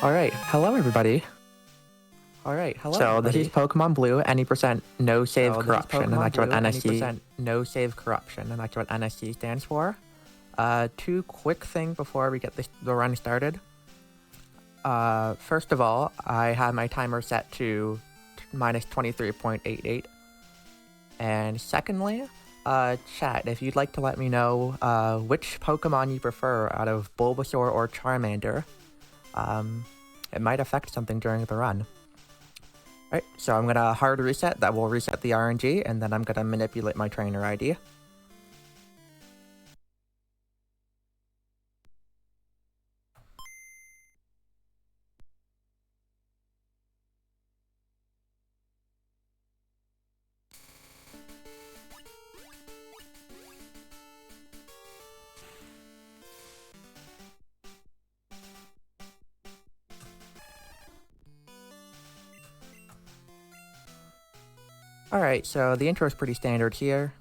Alright, hello everybody. So this is Pokemon Blue, any percent no save corruption, and that's what NSC no save corruption, and that's what NSC stands for. Two quick things before we get the run started. First of all, I have my timer set to minus 23.88. And secondly, chat, if you'd like to let me know which Pokemon you prefer out of Bulbasaur or Charmander, it might affect something during the run. Alright, so I'm gonna hard reset, that will reset the RNG, and then I'm gonna manipulate my trainer ID. Alright, so the intro is pretty standard here.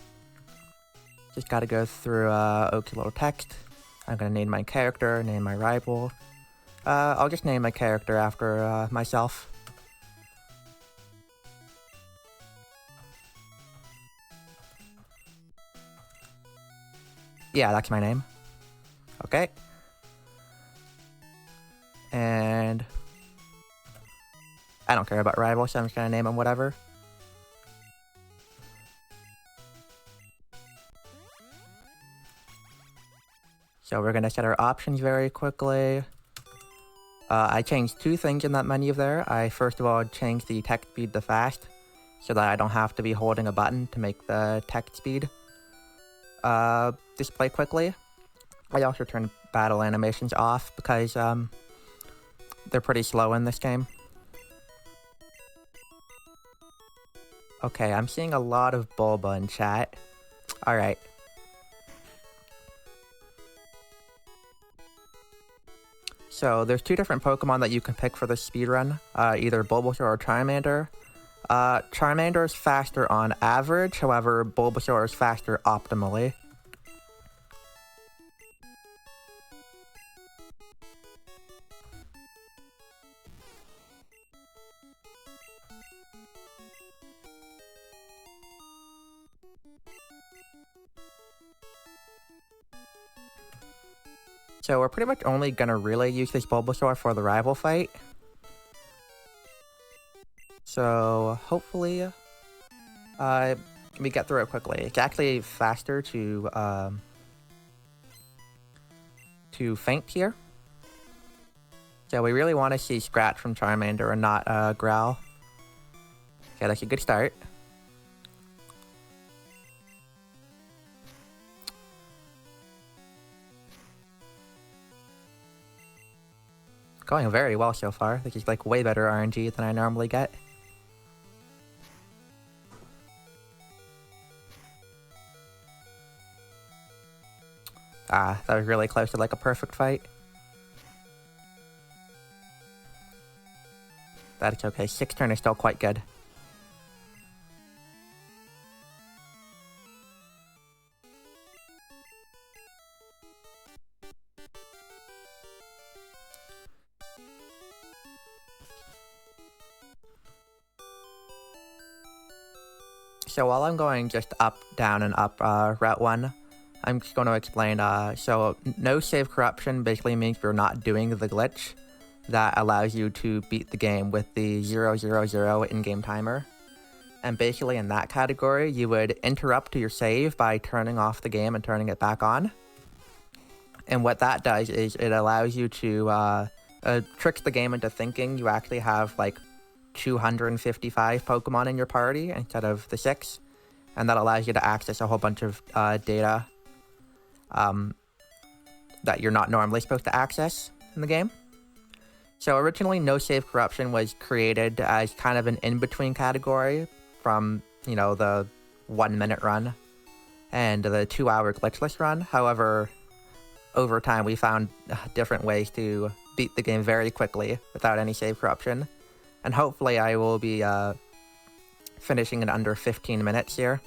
Just gotta go through okay little text. I'm gonna name my character, name my rival. I'll just name my character after myself. Yeah, that's my name. Okay. And I don't care about rival, so I'm just gonna name him whatever. So we're gonna set our options very quickly. I changed two things in that menu there. I first of all changed the text speed to fast, so that I don't have to be holding a button to make the text speed display quickly. I also turned battle animations off because they're pretty slow in this game. Okay, I'm seeing a lot of Bulba in chat. Alright. So there's two different Pokemon that you can pick for this speedrun, either Bulbasaur or Charmander. Charmander is faster on average, however Bulbasaur is faster optimally. So we're pretty much only gonna really use this Bulbasaur for the rival fight. So hopefully we get through it quickly. It's actually faster to faint here. So we really want to see Scratch from Charmander and not Growl. Okay, that's a good start. Going very well so far. This is like way better RNG than I normally get. Ah, that was really close to like a perfect fight. That's okay, 6 turn is still quite good. So while I'm going just up, down, and up Route 1, I'm just going to explain, so no save corruption basically means you're not doing the glitch that allows you to beat the game with the 000 in-game timer. And basically in that category, you would interrupt your save by turning off the game and turning it back on. And what that does is it allows you to, tricks the game into thinking you actually have like 255 Pokemon in your party instead of the 6. And that allows you to access a whole bunch of data that you're not normally supposed to access in the game. So originally, no save corruption was created as kind of an in-between category from, you know, the 1-minute run and the 2-hour glitchless run. However, over time, we found different ways to beat the game very quickly without any save corruption. And hopefully I will be finishing in under 15 minutes here.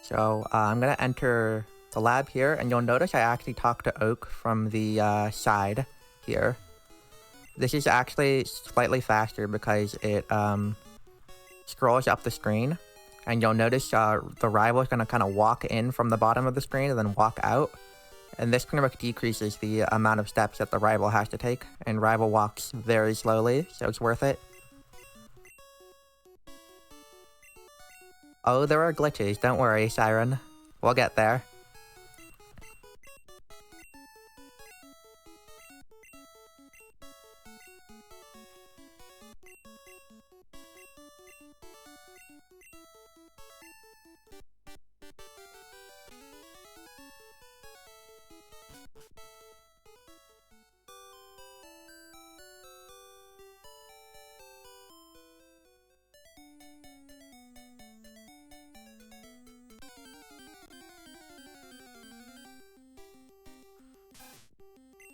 So I'm gonna enter the lab here, and you'll notice I actually talked to Oak from the side here. This is actually slightly faster because it scrolls up the screen, and you'll notice the rival is gonna kind of walk in from the bottom of the screen and then walk out. And this pretty much decreases the amount of steps that the rival has to take, and rival walks very slowly, so it's worth it. Oh, there are glitches, don't worry, Siren. We'll get there.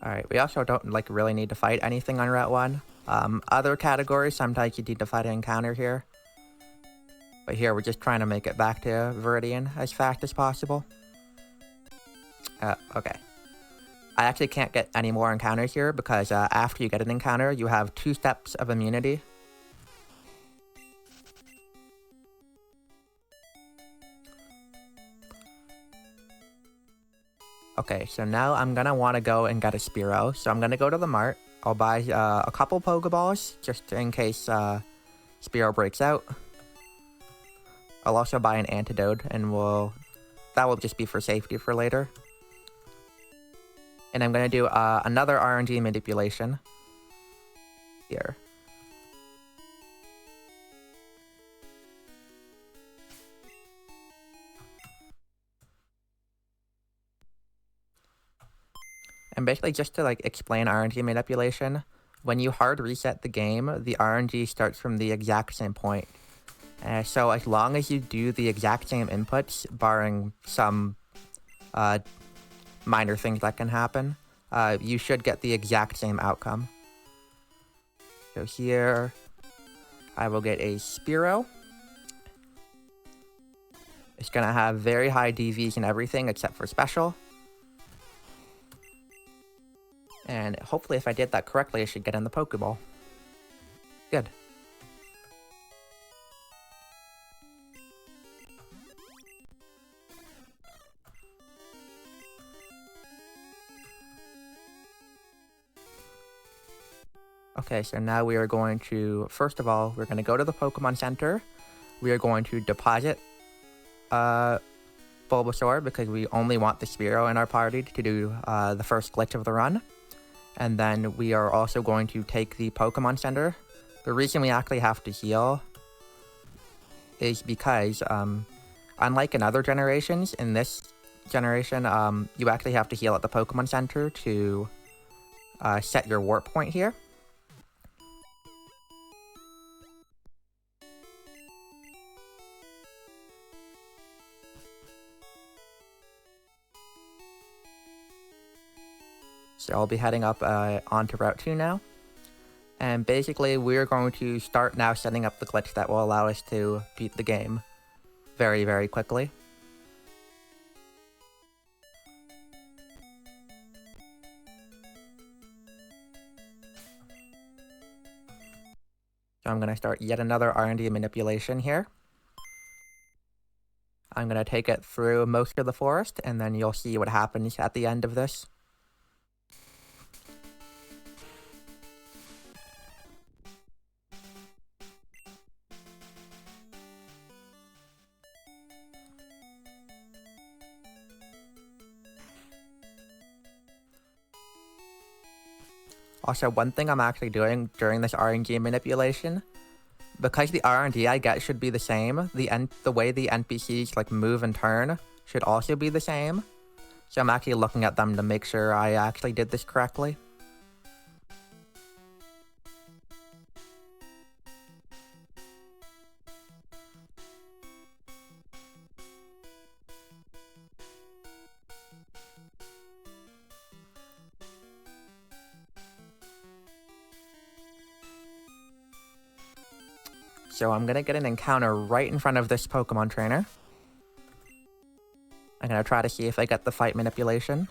Alright, we also don't really need to fight anything on Route 1. Other categories, sometimes you need to fight an encounter here. But here, we're just trying to make it back to Viridian as fast as possible. Okay. I actually can't get any more encounters here because after you get an encounter, you have 2 steps of immunity. Okay, so now I'm gonna want to go and get a Spearow. So I'm gonna go to the mart. I'll buy a couple Pokeballs just in case Spearow breaks out. I'll also buy an antidote, and that will just be for safety for later. And I'm gonna do another RNG manipulation here. And basically, just to explain RNG manipulation, when you hard reset the game, the RNG starts from the exact same point. So as long as you do the exact same inputs, barring some minor things that can happen, you should get the exact same outcome. So here, I will get a Spearow. It's gonna have very high DVs and everything except for special. And hopefully if I did that correctly, I should get in the Pokeball. Good. Okay, so now we are going to, first of all, we're going to go to the Pokemon Center. We are going to deposit Bulbasaur because we only want the Spearow in our party to do the first glitch of the run. And then we are also going to take the Pokemon Center. The reason we actually have to heal is because, unlike in other generations, in this generation, you actually have to heal at the Pokemon Center to set your warp point here. So I'll be heading up onto Route 2 now. And basically, we're going to start now setting up the glitch that will allow us to beat the game very, very quickly. So I'm going to start yet another R&D manipulation here. I'm going to take it through most of the forest, and then you'll see what happens at the end of this. Also, one thing I'm actually doing during this RNG manipulation, because the RNG I get should be the same, the way the NPCs move and turn should also be the same. So I'm actually looking at them to make sure I actually did this correctly. So I'm gonna get an encounter right in front of this Pokemon trainer. gonna try to see if I get the fight manipulation.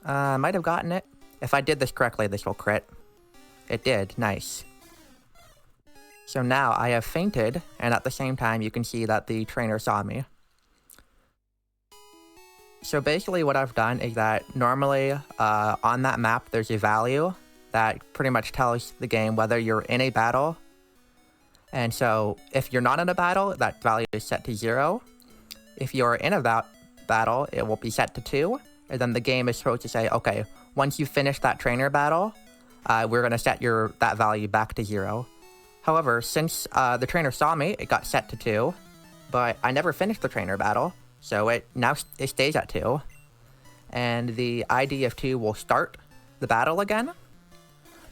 I might have gotten it. If I did this correctly, this will crit. It did. Nice. So now I have fainted, and at the same time, you can see that the trainer saw me. So basically what I've done is that normally on that map, there's a value that pretty much tells the game whether you're in a battle. And so if you're not in a battle, that value is set to 0. If you're in a battle, it will be set to 2. And then the game is supposed to say, okay, once you finish that trainer battle, we're going to set that value back to 0. However, since the trainer saw me, it got set to 2. But I never finished the trainer battle, so it stays at 2. And the ID of 2 will start the battle again.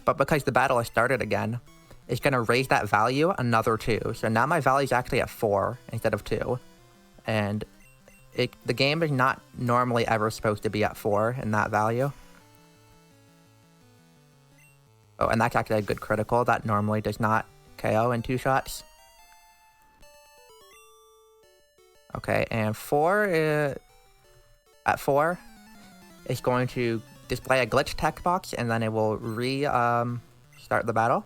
But because the battle has started again, it's going to raise that value another 2. So now my value is actually at 4 instead of 2. And the game is not normally ever supposed to be at 4 in that value. Oh, and that's actually a good critical. That normally does not KO in 2 shots. Okay, and at 4 is going to display a glitch text box, and then it will start the battle.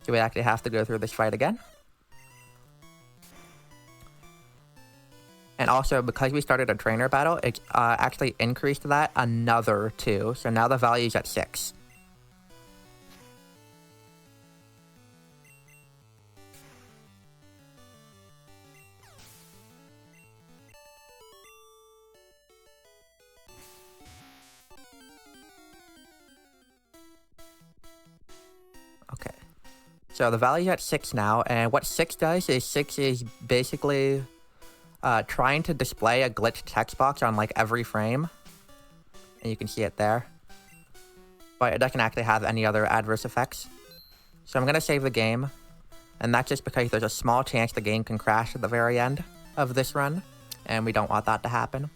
So we actually have to go through this fight again. And also, because we started a trainer battle, it actually increased that another 2. So now the value is at 6. Okay. So the value is at 6 now, and what 6 does is 6 is basically trying to display a glitched text box on like every frame. And you can see it there. But it doesn't actually have any other adverse effects. So I'm going to save the game. And that's just because there's a small chance the game can crash at the very end of this run. And we don't want that to happen.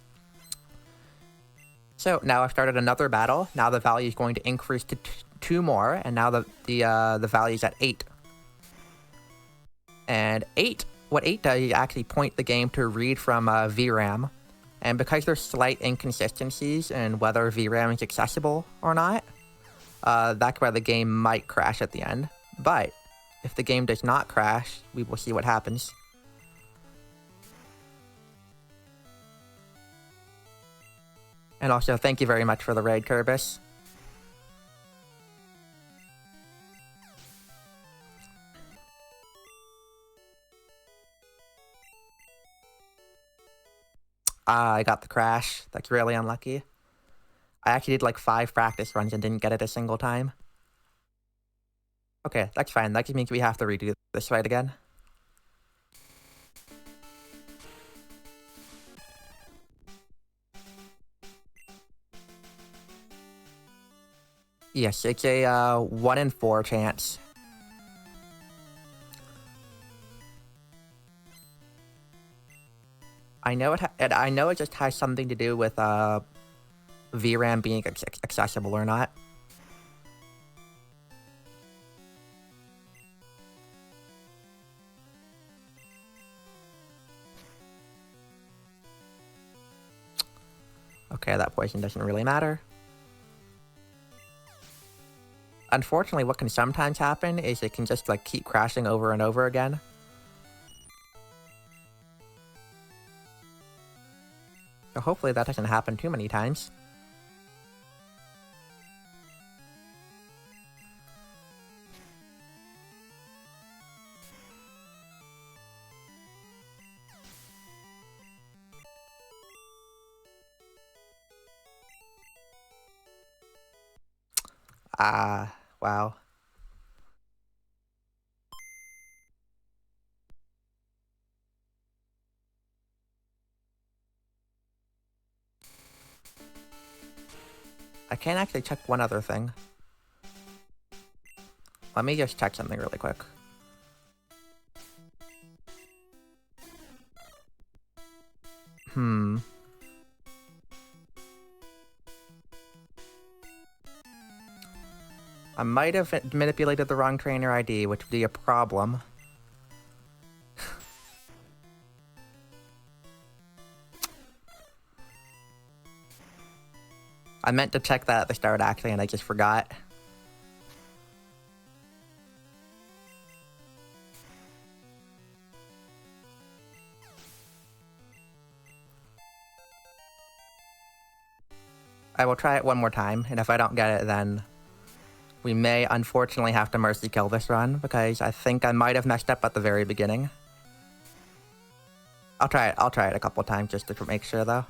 So now I've started another battle. Now the value is going to increase to 2 more. And now the value is at 8. And what 8 does is actually point the game to read from VRAM. And because there's slight inconsistencies in whether VRAM is accessible or not, that's where the game might crash at the end. But if the game does not crash, we will see what happens. And also, thank you very much for the raid, Kerbis. I got the crash. That's really unlucky. I actually did like 5 practice runs and didn't get it a single time. Okay, that's fine. That just means we have to redo this fight again. Yes, it's a 1 in 4 chance. I know it just has something to do with VRAM being accessible or not. Okay, that poison doesn't really matter. Unfortunately, what can sometimes happen is it can just like keep crashing over and over again. So hopefully that doesn't happen too many times. Wow. I can actually check one other thing. Let me just check something really quick. I might have manipulated the wrong trainer ID, which would be a problem. I meant to check that at the start, actually, and I just forgot. I will try it one more time, and if I don't get it, then we may unfortunately have to mercy kill this run, because I think I might have messed up at the very beginning. I'll try it a couple times just to make sure, though.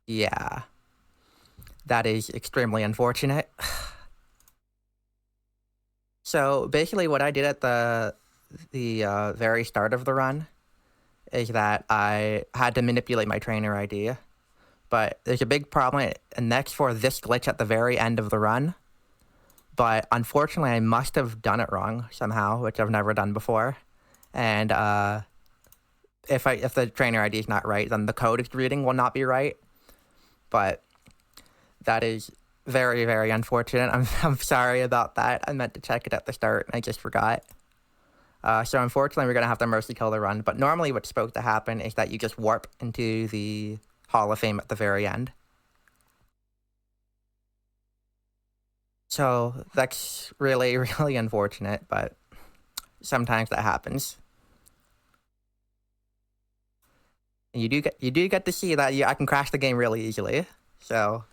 Yeah. That is extremely unfortunate. So basically what I did at the very start of the run is that I had to manipulate my trainer ID. But there's a big problem next for this glitch at the very end of the run. But unfortunately, I must have done it wrong somehow, which I've never done before. And if the trainer ID is not right, then the code it's reading will not be right. But that is very, very unfortunate. I'm sorry about that. I meant to check it at the start, and I just forgot. So unfortunately, we're going to have to mercy kill the run. But normally what's supposed to happen is that you just warp into the Hall of Fame at the very end. So that's really, really unfortunate, but sometimes that happens. And you do get to see that I can crash the game really easily. So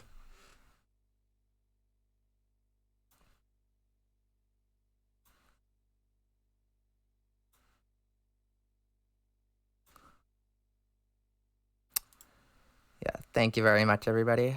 yeah, thank you very much, everybody.